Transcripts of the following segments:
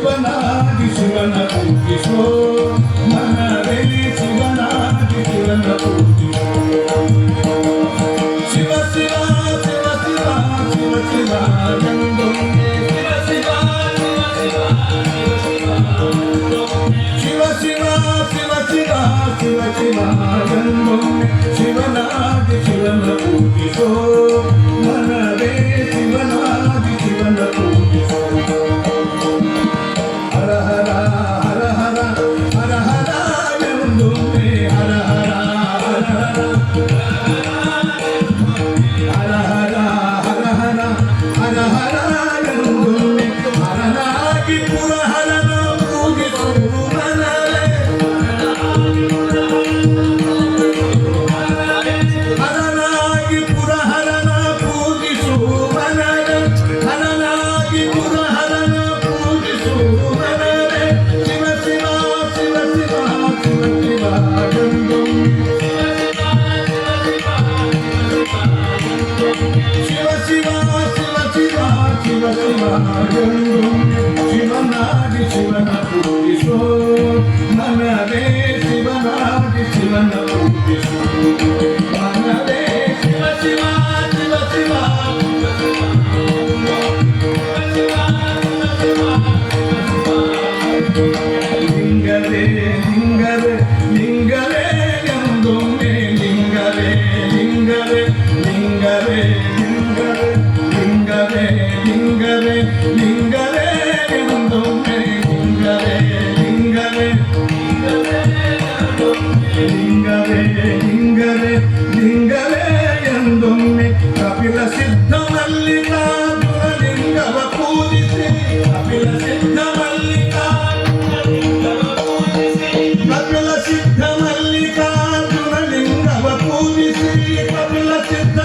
ಶಿವನಾಗಿ ಶಿವನ ಪೂಜಿಸೋ ಮನವೇ ಶಿವನಾಗಿ ಶಿವನ ಪೂಜಿಸೋ ಶಿವ ಶಿವ ಶಿವ ಶಿವ ಶಿವ ಶಿವ ಎಂದೊಮ್ಮೆ ಶಿವ ಶಿವ ಶಿವ ಶಿವ ಶಿವ ಶಿವ ಶಿವ ಎಂದೊಮ್ಮೆ ಶಿವನಾಗಿ ಶಿವನ ಪೂಜಿಸೋ ಮನವೇ ಶಿವನಾಗಿ ಶಿವನ ಪೂಜಿಸೋ ಹರ ಹರ ಹರ ಹರ ಹರ ಹರ ಎಂದೊಮ್ಮೆ ಹರ ಹರ ಹರ ಹರ ಹರ ಹರ ಹರ ಹರ ಹರ ಎಂದೊಮ್ಮೆ ಹರನಾಗಿ ಪುರಹರನ ಪೂಜಿಸೋ ಮನವೇ ಹರನಾಗಿ ಪುರಹರನ ಪೂಜಿಸೋ ಮನವೇ ಹರನಾಗಿ ಪುರಹರನ ಪೂಜಿಸೋ ಮನವೇ ಶಿವ ಶಿವ ಶಿವ ಶಿವ ಶಿವ ಶಿವ ಶಿವ ಶಿವ ಶಿವ ಶಿವ ಶಿವ ಶಿವ ಶಿವನಾಗಿ ಶಿವನ ಪೂಜಿಸೋ ಮನವೇ ಶಿವನಾಗಿ ಶಿವನ ಪೂಜಿಸೋ ಮನವೇ ಶಿವ ಶಿವ ಶಿವ ಶಿವ ಲಿಂಗವೇ ಲಿಂಗವೇ ಲಿಂಗವೇ ಎಂದೊಮ್ಮೆ ಲಿಂಗವೇ ಲಿಂಗವೇ ಲಿಂಗವೇ ಲಿಂಗವೇ ಲಿಂಗವೇ ಲಿಂಗವೇ ಲಿಂಗವೇ ಎಂದೊಮ್ಮೆ ಲಿಂಗವೇ ಲಿಂಗವೇ ಲಿಂಗವೇ ಲಿಂಗವೇ ಲಿಂಗವೇ ಎಂದೊಮ್ಮೆ ಕಪಿಲ ಸಿದ್ಧ ಮಲ್ಲಿಕಾರ್ಜುನ ಲಿಂಗವ ಪೂಜಿಸಿ ಕಪಿಲ ಸಿದ್ಧ ಕಪಿಲ ಸಿದ್ಧ ಮಲ್ಲಿಕಾರ್ಜುನ ಲಿಂಗವ ಪೂಜಿಸಿ ಕಪಿಲ ಸಿದ್ಧ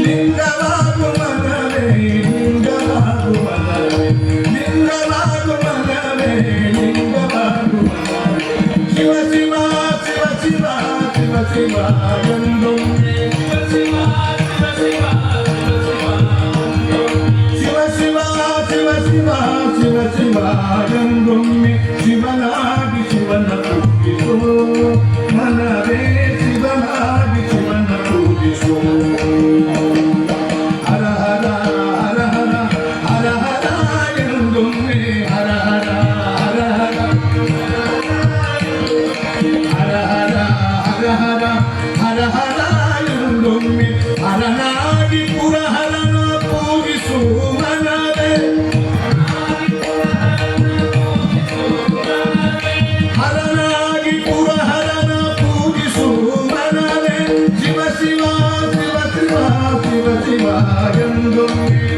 ಲಿಂಗವಾಗು ಮನವೇ ಲಿಂಗವಾಗು ಮನವೇ ಲಿಂಗವಾಗು ಮನವೇ ಲಿಂಗವಾಗು ಮನವೇ ಶಿವ ಶಿವ ಶಿವ ಶಿವ ಶಿವ ಶಿವ ಎಂದೊಮ್ಮೆ ಶಿವ ಶಿವ ಶಿವ ಶಿವ ಶಿವ ಶಿವ ಶಿವ ಶಿವ ಎಂದೊಮ್ಮೆ ಶಿವನಾಗಿ ಶಿವನ ಪೂಜಿಸೋ ಮನವೇ ಶಿವನಾಗಿ ಶಿವನ ಪೂಜಿಸೋ ಹರ ಹರ ಹರ ಹರ ಹರ ಹರ ಎಂದೊಮ್ಮೆ ಹರ ಹರ ಹರ ಹರ ಹರ ಹರ ಹರ ಹರ ಹರ ಹರ ಎಂದೊಮ್ಮೆ ಹರನಾಗಿ ಪುರಹರನ ಪೂಜಿಸೋ ಮನವೇ ಹರನಾಗಿ ಪುರಹರನ ಪೂಜಿಸೋ ಮನವೇ ಶಿವ ಶಿವ ಶಿವ ಶಿವ ಶಿವ ಶಿವ ಎಂದೊಮ್ಮೆ